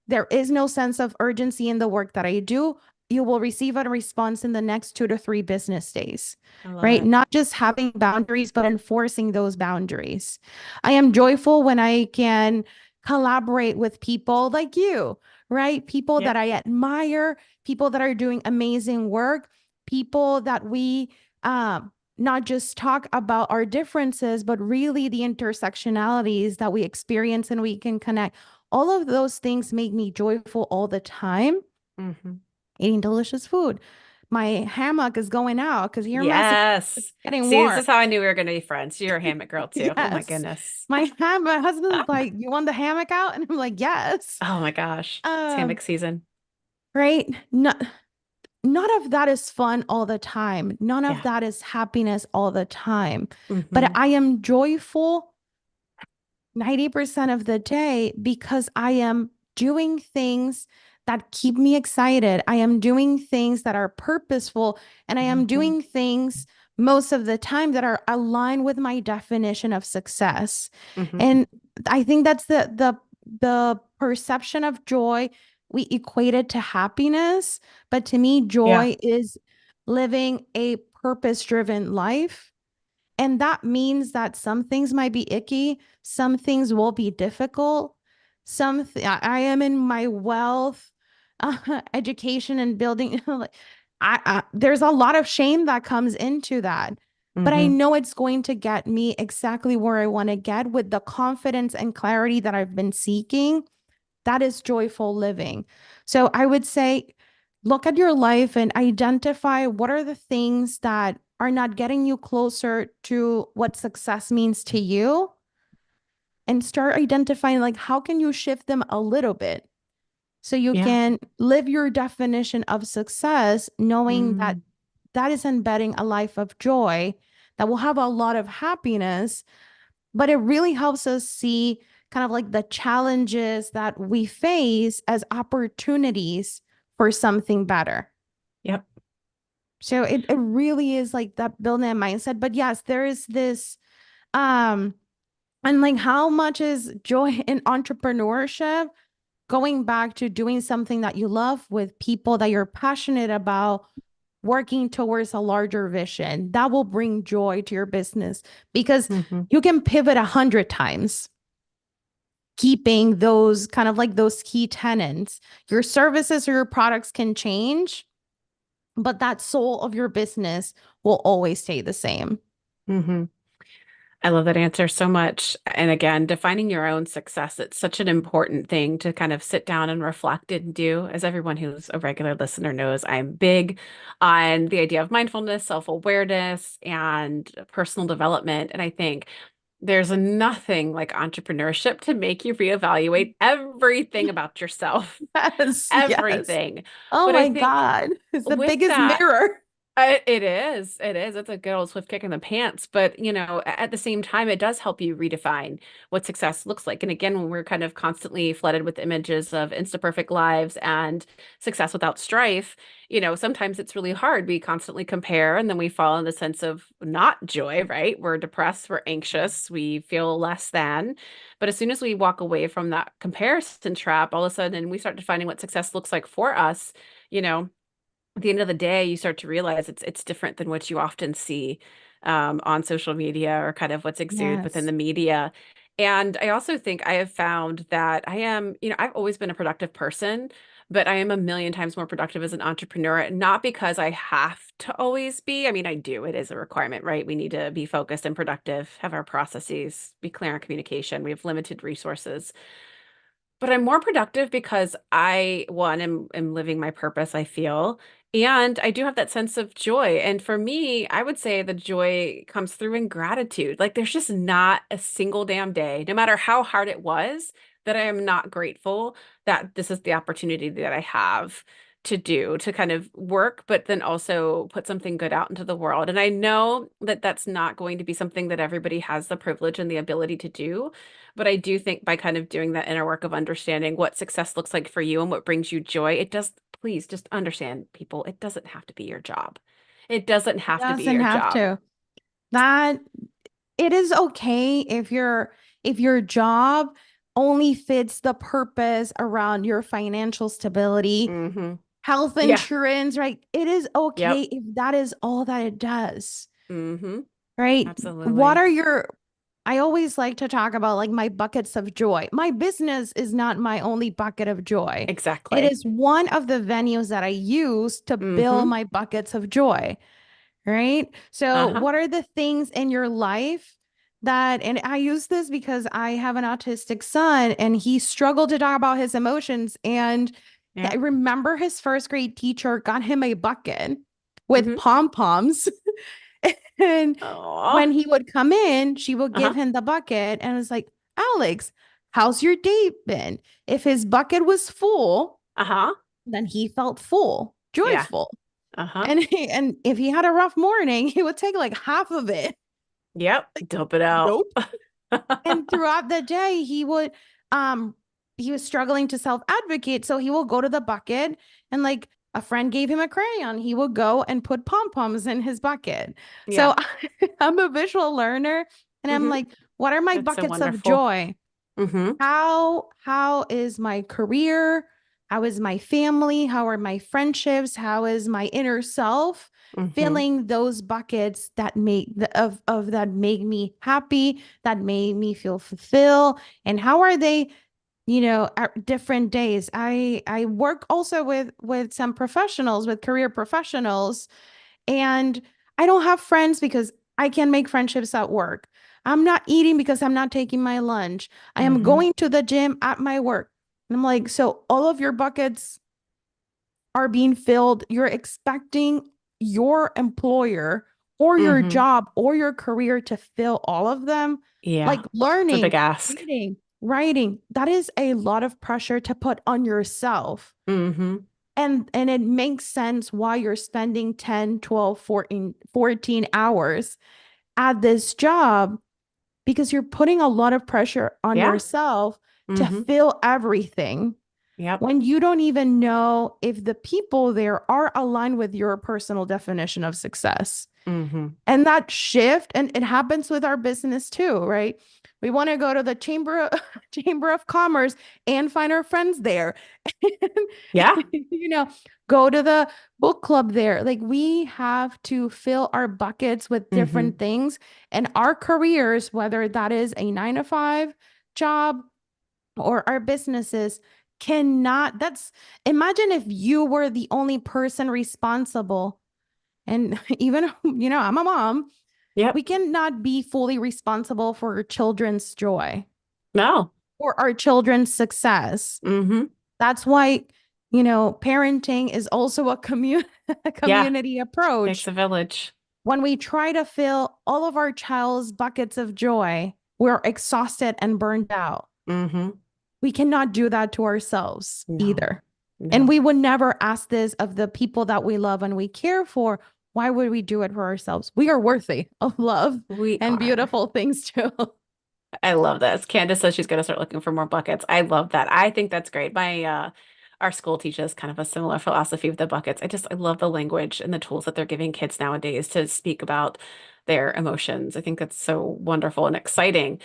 There is no sense of urgency in the work that I do. You will receive a response in the next 2 to 3 business days, I love right? it. Not just having boundaries, but enforcing those boundaries. I am joyful when I can collaborate with people like you, right? People that Yep. I admire, people that are doing amazing work, people that we not just talk about our differences, but really the intersectionalities that we experience and we can connect. All of those things make me joyful all the time. Hmm. Eating delicious food. My hammock is going out because here in Massachusetts it's Yes. getting See, this warm. is how I knew we were going to be friends. You're a hammock girl too. Oh my Yes. goodness. My husband's like, you want the hammock out? And I'm like, yes. Oh my gosh. It's Um, hammock season. right. None of that is fun all the time. None of Yeah. that is happiness all the time. But Hmm. I am joyful 90% of the day because I am doing things that keep me excited. I am doing things that are purposeful, and I am Hmm. doing things most of the time that are aligned with my definition of success. Hmm. And I think that's the perception of joy we equate it to happiness, but to me Yeah. joy is living a purpose-driven life, and that means that some things might be icky, some things will be difficult. I am in my wealth, education, and building. There's a lot of shame that comes into that, but I Hmm. know it's going to get me exactly where I want to get with the confidence and clarity that I've been seeking. That is joyful living. So I would say, look at your life and identify what are the things that are not getting you closer to what success means to you, and start identifying like how can you shift them a little bit so you Yeah. can live your definition of success knowing that Mm. that is embedding a life of joy that will have a lot of happiness, but it really helps us see kind of like the challenges that we face as opportunities for something better. Yep. So it really is like that building that mindset. But yes, there is this um and like how much is joy in entrepreneurship? Going back to doing something that you love with people that you're passionate about, working towards a larger vision that will bring joy to your business because Hmm. you can pivot 100 times keeping those kind of like those key tenants. Your services or your products can change, but that soul of your business will always stay the same. Hmm. I love that answer so much. And again, defining your own success, it's such an important thing to kind of sit down and reflect and do. As everyone who's a regular listener knows, I'm big on the idea of mindfulness, self-awareness, and personal development. And I think there's nothing like entrepreneurship to make you reevaluate everything about yourself, Yes, yes. everything. Oh But I my think God. It's the with biggest that, mirror. it is. It is. It's a good old swift kick in the pants. But, at the same time, it does help you redefine what success looks like. And again, when we're kind of constantly flooded with images of insta perfect lives and success without strife, sometimes it's really hard. We constantly compare and then we fall in the sense of not joy, right? We're depressed, we're anxious, we feel less than. But as soon as we walk away from that comparison trap, all of a sudden we start defining what success looks like for us, you know at the end of the day, you start to realize it's different than what you often see on social media or kind of what's exuded within Yes. the media. And I also think I have found that I've always been a productive person, but I am a million times more productive as an entrepreneur, not because I have to always be. I mean, I do. It is a requirement, right? We need to be focused and productive, have our processes, be clear on communication. We have limited resources. but I'm more productive because one, am living my purpose, I feel. And I do have that sense of joy. And for me, I would say the joy comes through in gratitude. Like there's just not a single damn day, no matter how hard it was, that I am not grateful that this is the opportunity that I have to kind of work, but then also put something good out into the world. And I know that that's not going to be something that everybody has the privilege and the ability to do. But I do think by kind of doing that inner work of understanding what success looks like for you and what brings you joy, it does, please just understand, people, it doesn't have to be your job. It doesn't have to be Doesn't your have job. to. That it is okay if your job only fits the purpose around your financial stability, Mm-hmm. health Yeah. insurance, right? It is okay Yep. if that is all that it does, Mm-hmm. right? What Absolutely. are your, I always like to talk about like my buckets of joy. My business is not my only bucket of joy. It Exactly. is one of the venues that I use to build Mm-hmm. my buckets of joy, right? So, Uh-huh. what are the things in your life that, and I use this because I have an autistic son and he struggled to talk about his emotions. And I Yep. remember his first grade teacher got him a bucket with Mm-hmm. pom poms. And Oh. when he would come in, she would give Uh-huh. him the bucket and was like, Alex, how's your day been? If his bucket was full, Uh-huh. then he felt full, Yeah. joyful. Uh-huh. And if he had a rough morning, he would take like half of it. Yep. Like, Dump it out. nope. And throughout the day, um he was struggling to self-advocate. So he will go to the bucket and like a friend gave him a crayon. He will go and put pom-poms in his bucket. So Yeah. I'm a visual learner and I'm Mm-hmm. like, what are my That's so buckets of wonderful. joy? Mm-hmm. How is my career? How is my family? How are my friendships? How is my inner self Mm-hmm. filling those buckets that make of that make me happy, that made me feel fulfilled? And how are they, at different days? I work also with some professionals, with career professionals, and I don't have friends because I can make friendships at work. I'm not eating because I'm not taking my lunch. I am Mm-hmm. going to the gym at my work. And I'm like, so all of your buckets are being filled. You're expecting your employer or your Mm-hmm. job or your career to fill all of them. Yeah. Like It's a big learning, ask. reading, writing, that is a lot of pressure to put on yourself. Mm-hmm. And it makes sense why you're spending 10, 12, 14 hours at this job because you're putting a lot of pressure on Yeah. yourself to Mm-hmm. fill everything Yep. when you don't even know if the people there are aligned with your personal definition of success. Mm-hmm. And that shift, and it happens with our business too, right? We want to go to the chamber of commerce and find our friends there. Yeah. you know, go to the book club there. Like we have to fill our buckets with Mm-hmm. different things and our careers, whether that is a 9 to 5 job or our businesses cannot that's imagine if you were the only person responsible and even I'm a mom, Yep. we cannot be fully responsible for our children's joy No. or our children's success. Mm-hmm. That's why parenting is also a a Yeah. community approach. Takes a village. When we try to fill all of our child's buckets of joy, we're exhausted and burned out. Mm-hmm. We cannot do that to ourselves No. either. And No. we would never ask this of the people that we love and we care for. Why would we do it for ourselves? We are worthy of love We and are. beautiful things too. I love this. Candace says she's going to start looking for more buckets. I love that. I think that's great. Our school teaches kind of a similar philosophy of the buckets. I love the language and the tools that they're giving kids nowadays to speak about their emotions. I think that's so wonderful and exciting.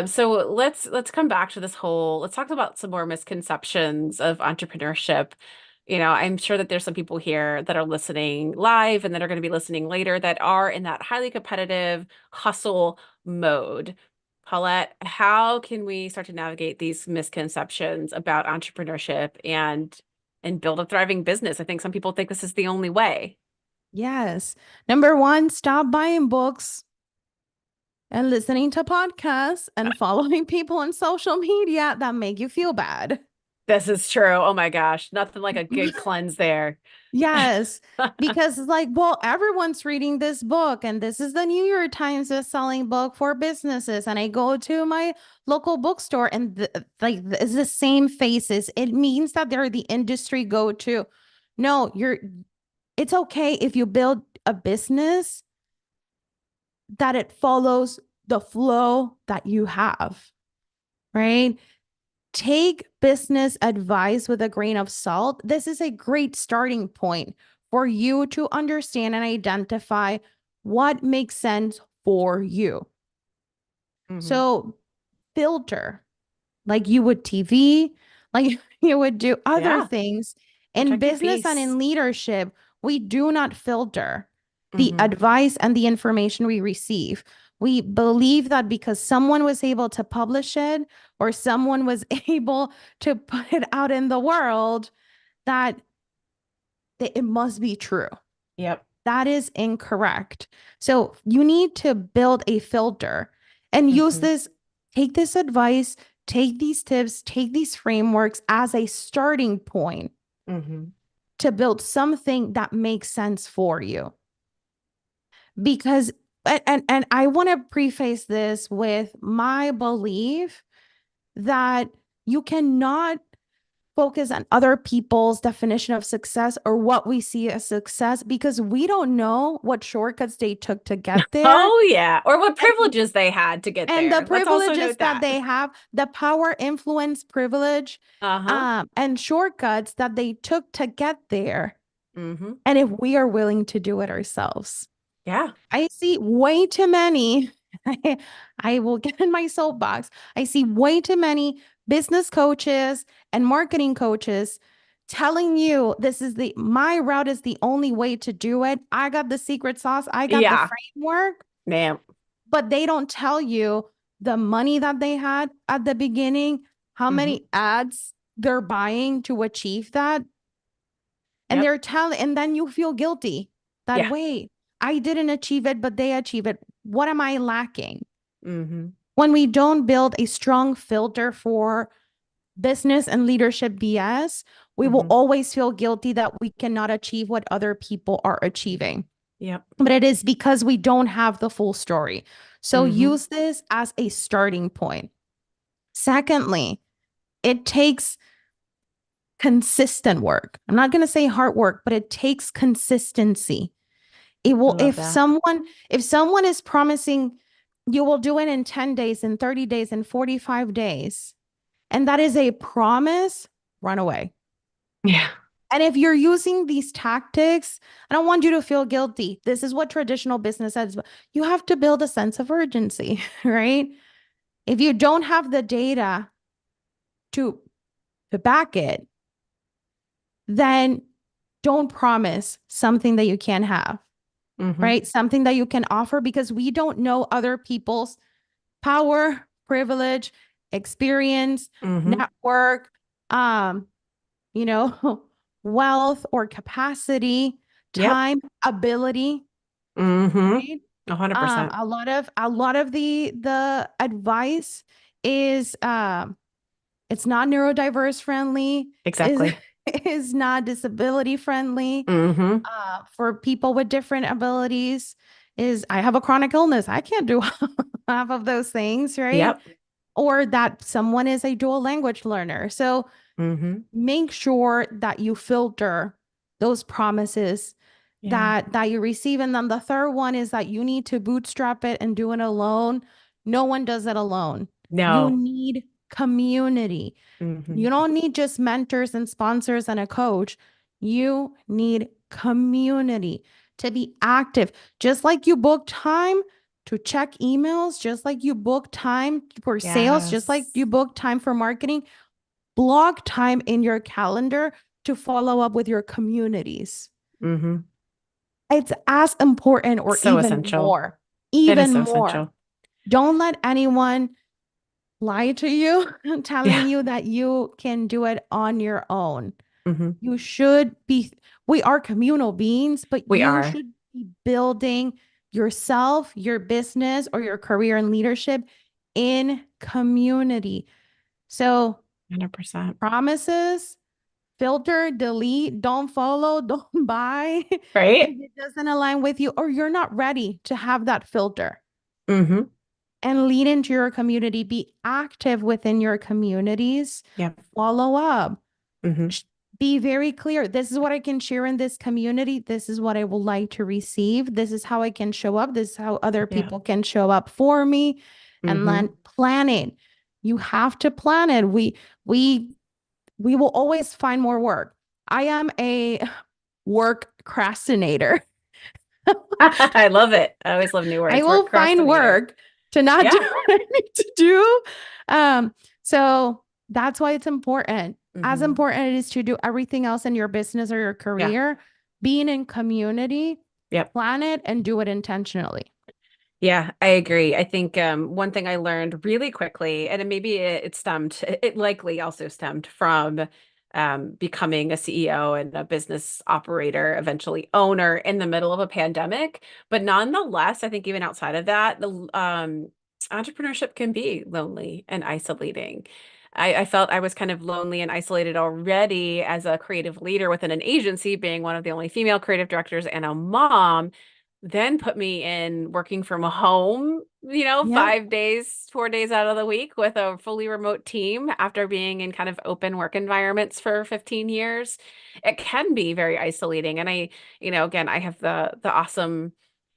So let's come back to this whole, let's talk about some more misconceptions of entrepreneurship. I'm sure that there's some people here that are listening live and that are going to be listening later that are in that highly competitive hustle mode. Paulette, how can we start to navigate these misconceptions about entrepreneurship and build a thriving business? I think some people think this is the only way. Yes. Number one, stop buying books and listening to podcasts and following people on social media that make you feel bad. This is true. Oh my gosh. Nothing like a good cleanse there. Yes, because it's like, well, everyone's reading this book, and this is the New York Times best-selling book for businesses. And I go to my local bookstore, and it's the same faces. It means that they're the industry go-to. No, it's okay if you build a business that it follows the flow that you have, right? Take business advice with a grain of salt. This is a great starting point for you to understand and identify what makes sense for you. Hmm. So filter like you would TV, like you would do other Yeah. things. In Protect your business and peace. in leadership, we do not filter the Hmm. advice and the information we receive. We believe that because someone was able to publish it or someone was able to put it out in the world, that it must be true. Yep. That is incorrect. So you need to build a filter and use Hmm. this, take this advice, take these tips, take these frameworks as a starting point Hmm. to build something that makes sense for you. Because, and I want to preface this with my belief that you cannot focus on other people's definition of success or what we see as success because we don't know what shortcuts they took to get there. Oh yeah. Or what And privileges they had to get and the there. Let's also privileges note that that. they have, the power, influence, privilege, Uh-huh. and shortcuts that they took to get there. Hmm. And if we are willing to do it ourselves. Yeah. I see way too many. I will get in my soapbox. I see way too many business coaches and marketing coaches telling you this is my route is the only way to do it. I got the secret sauce. I got the Yeah. framework, Ma'am. but they don't tell you the money that they had at the beginning, how Hmm. many ads they're buying to achieve that. And Yep. and then you feel guilty that, Yeah. wait, I didn't achieve it, but they achieve it. What am I lacking? Hmm. When we don't build a strong filter for business and leadership BS, we will Hmm. always feel guilty that we cannot achieve what other people are achieving. Yep. But it is because we don't have the full story. So Hmm. use this as a starting point. Secondly, it takes consistent work. I'm not going to say hard work, but it takes consistency. It I will, love that. if someone is promising you will do it in 10 days, in 30 days, in 45 days, and that is a promise, run away. Yeah. And if you're using these tactics, I don't want you to feel guilty. This is what traditional business says. You have to build a sense of urgency, right? If you don't have the data to, to back it, then don't promise something that you can't have, Hmm. right? Something that you can offer because we don't know other people's power, privilege, experience, Hmm. network, um, you know, wealth or capacity, Yep. time, ability, Hmm. right? 100%. A lot of the advice is it's not neurodiverse friendly, is Exactly. is not disability friendly. Hmm. For people with different abilities, is I have a chronic illness. I can't do half of those things, right? Yep. Or that someone is a dual language learner. So Hmm. make sure that you filter those promises Yeah. that you receive. And then the third one is that you need to bootstrap it and do it alone. No one does it alone. You No. need community. Hmm. You don't need just mentors and sponsors and a coach. You need community to be active. Just like you book time to check emails, just like you book time for sales, just like Yes. you book time for marketing, block time in your calendar to follow up with your communities. Hmm. It's as important or So even essential. more, It is even so more. essential. Don't let anyone lie to you, telling Yeah. you that you can do it on your own. Hmm. You should be, we are communal beings, but We you are. should be building. yourself, your business, or your career and leadership in community. So 100%. promises, filter, delete, don't follow, don't buy if Right? it doesn't align with you or you're not ready to have that filter. Mm-hmm. And lead into your community, be active within your communities, Yep. follow up, Mm-hmm. be very clear. This is what I can share in this community. This is what I would like to receive. This is how I can show up. This is how other Yeah. people can show up for me. And Mm-hmm. then plan it. You have to plan it. We we will always find more work. I am a work procrastinator. I love it. I always love new I words. will find Procrastinator. work to not do Yeah. what I need to do. So that's why it's important. As Mm-hmm. important it is to do everything else in your business or your Yeah. career, being in community, Yep. plan it and do it intentionally. Yeah, I agree. I think one thing I learned really quickly, and maybe it stemmed, it likely also stemmed from becoming a CEO and a business operator, eventually owner in the middle of a pandemic. But nonetheless, I think even outside of that, the entrepreneurship can be lonely and isolating. I felt I was kind of lonely and isolated already as a creative leader within an agency, being one of the only female creative directors and a mom, then put me in working from home, Yep. 5 days, 4 days out of the week with a fully remote team after being in kind of open work environments for 15 years. It can be very isolating. And again, I have the awesome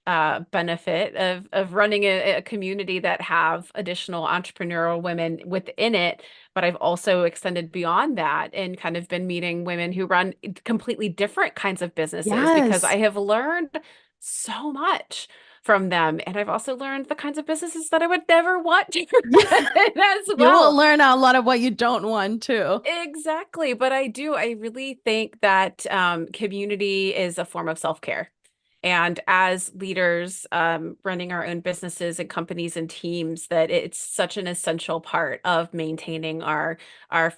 benefit of running a community that have additional entrepreneurial women within it. But I've also extended beyond that and kind of been meeting women who run completely different kinds of businesses because I Yes. have learned so much from them. And I've also learned the kinds of businesses that I would never want to run as You will well. learn a lot of what you don't want to. Exactly. But I really think that community is a form of self-care. And as leaders running our own businesses and companies and teams, that it's such an essential part of maintaining our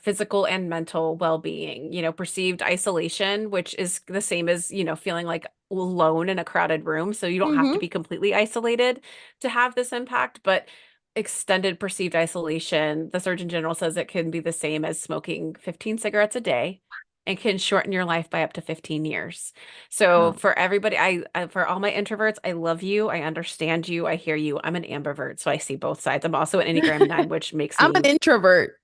physical and mental well-being. Perceived isolation, which is the same as, feeling like alone in a crowded room. So you don't have to Mm-hmm. be completely isolated to have this impact, but extended perceived isolation, the Surgeon General says it can be the same as smoking 15 cigarettes a day and can shorten your life by up to 15 years. So Wow. for everybody, for all my introverts, I love you. I understand you. I hear you. I'm an ambivert, so I see both sides. I'm also an Enneagram 9, which makes I'm an me, introvert.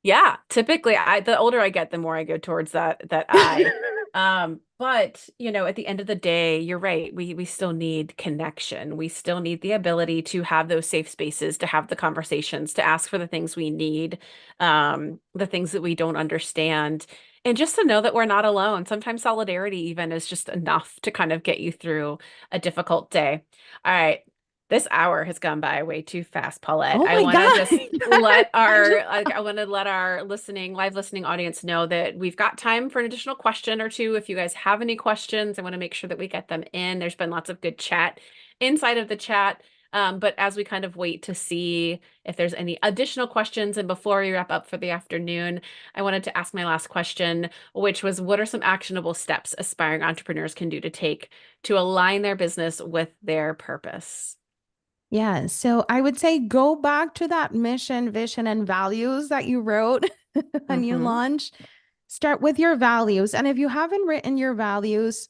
yeah, typically the older I get, the more I go towards that I. But at the end of the day, you're right. We still need connection. We still need the ability to have those safe spaces, to have the conversations, to ask for the things we need, the things that we don't understand, and just to know that we're not alone. Sometimes solidarity even is just enough to kind of get you through a difficult day. All right. This hour has gone by way too fast, Paulette. Oh I my want to God. just let I just I want to let our live listening audience know that we've got time for an additional question or two. If you guys have any questions, I want to make sure that we get them in. There's been lots of good chat inside of the chat. But as we kind of wait to see if there's any additional questions, and before we wrap up for the afternoon, I wanted to ask my last question, which was, what are some actionable steps aspiring entrepreneurs can do to take to align their business with their purpose? Yeah, so I would say go back to that mission, vision, and values that you wrote when you Mm-hmm. launched. Start with your values. And if you haven't written your values,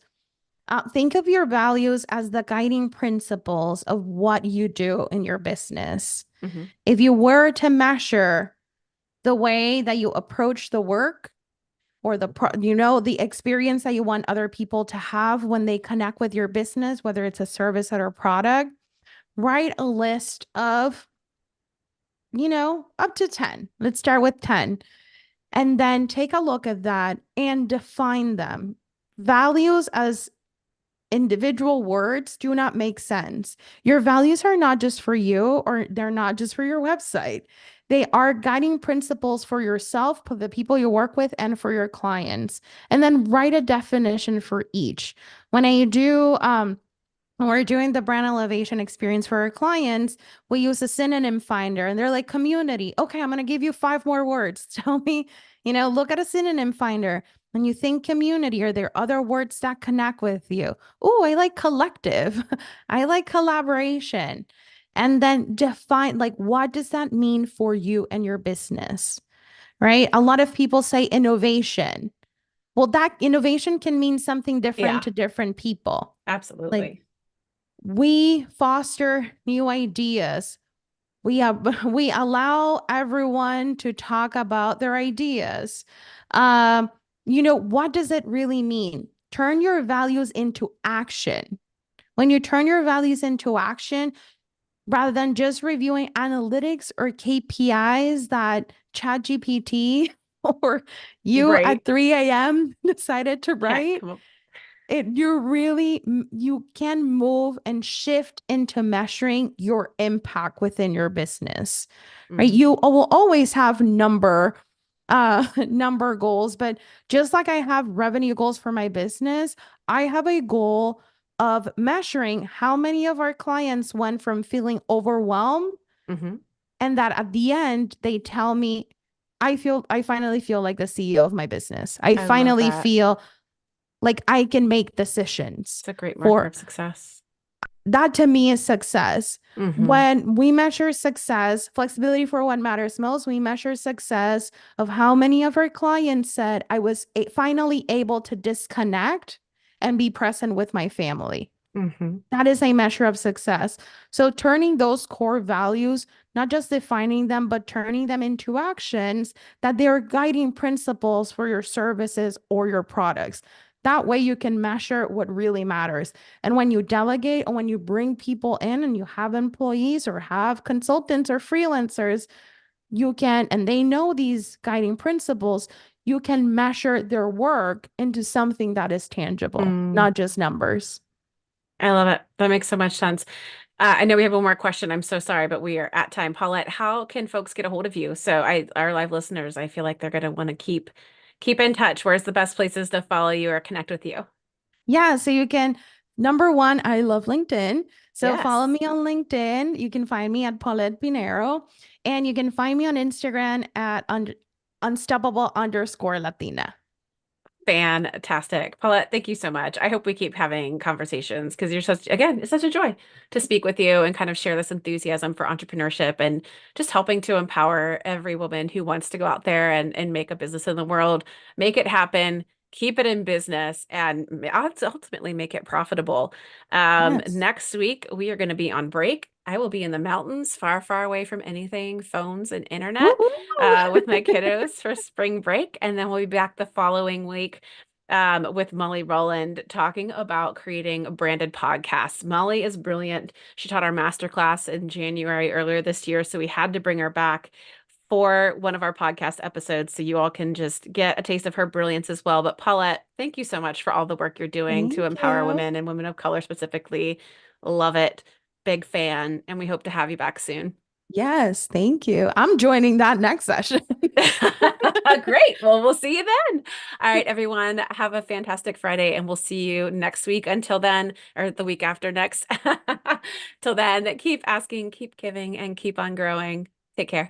think of your values as the guiding principles of what you do in your business. Mm-hmm. If you were to measure the way that you approach the work or the experience that you want other people to have when they connect with your business, whether it's a service or a product, write a list of, up to 10. Let's start with 10. And then take a look at that and define them. Values as individual words do not make sense. Your values are not just for you, or they're not just for your website. They are guiding principles for yourself, for the people you work with, and for your clients. And then write a definition for each. When I do when we're doing the brand elevation experience for our clients, we use a synonym finder and they're like, community. Okay, I'm going to give you 5 more words. Tell me, look at a synonym finder. When you think community, are there other words that connect with you? Oh, I like collective. I like collaboration. And then define like what does that mean for you and your business, right? A lot of people say innovation. Well, that innovation can mean something different Yeah, to different people. Like absolutely. we foster new ideas. We allow everyone to talk about their ideas. Um, what does it really mean? Turn your values into action. When you turn your values into action, rather than just reviewing analytics or KPIs that ChatGPT or you Right. at 3 a.m. decided to Can't write, come up. you can move and shift into measuring your impact within your business, right? Mhm. You will always have number goals, but just like I have revenue goals for my business, I have a goal of measuring how many of our clients went from feeling overwhelmed Mhm. and that at the end they tell me I finally feel like the CEO of my business. I I love finally that. feel like I can make decisions It's a great marker for of success. that. To me is success. Mhm. When we measure success, flexibility for what matters most, we measure success of how many of our clients said, I was finally able to disconnect and be present with my family. Mhm. That is a measure of success. So turning those core values, not just defining them, but turning them into actions that they are guiding principles for your services or your products. That way you can measure what really matters. And when you delegate or when you bring people in and you have employees or have consultants or freelancers, you can, and they know these guiding principles, you can measure their work into something that is tangible, Mm. not just numbers. I love it. That makes so much sense. I know we have one more question. I'm so sorry, but we are at time. Paulette, how can folks get a hold of you? So our live listeners, I feel like they're going to want to keep in touch. Where's the best places to follow you or connect with you? Yeah, so you can, number one, I love LinkedIn. So follow Yes. me on LinkedIn. You can find me at Paulette Piñero, and you can find me on Instagram at unstoppable_Latina. Fantastic. Paulette, thank you so much. I hope we keep having conversations because you're such, again, it's such a joy to speak with you and kind of share this enthusiasm for entrepreneurship and just helping to empower every woman who wants to go out there and make a business in the world, make it happen, keep it in business, and ultimately make it profitable. Yes. Next week, we are going to be on break. I will be in the mountains, far, far away from anything, phones and internet, Woo-hoo! with my kiddos for spring break. And then we'll be back the following week with Molly Rowland talking about creating branded podcasts. Molly is brilliant. She taught our masterclass in January earlier this year, so we had to bring her back for one of our podcast episodes so you all can just get a taste of her brilliance as well. But Paulette, thank you so much for all the work you're doing to Thank empower you. women and women of color specifically. Love it. Big fan, and we hope to have you back soon. Yes, thank you. I'm joining that next session. Great. Well, we'll see you then. All right, everyone, have a fantastic Friday, and we'll see you next week. Until then, or the week after next. Till then, keep asking, keep giving, and keep on growing. Take care.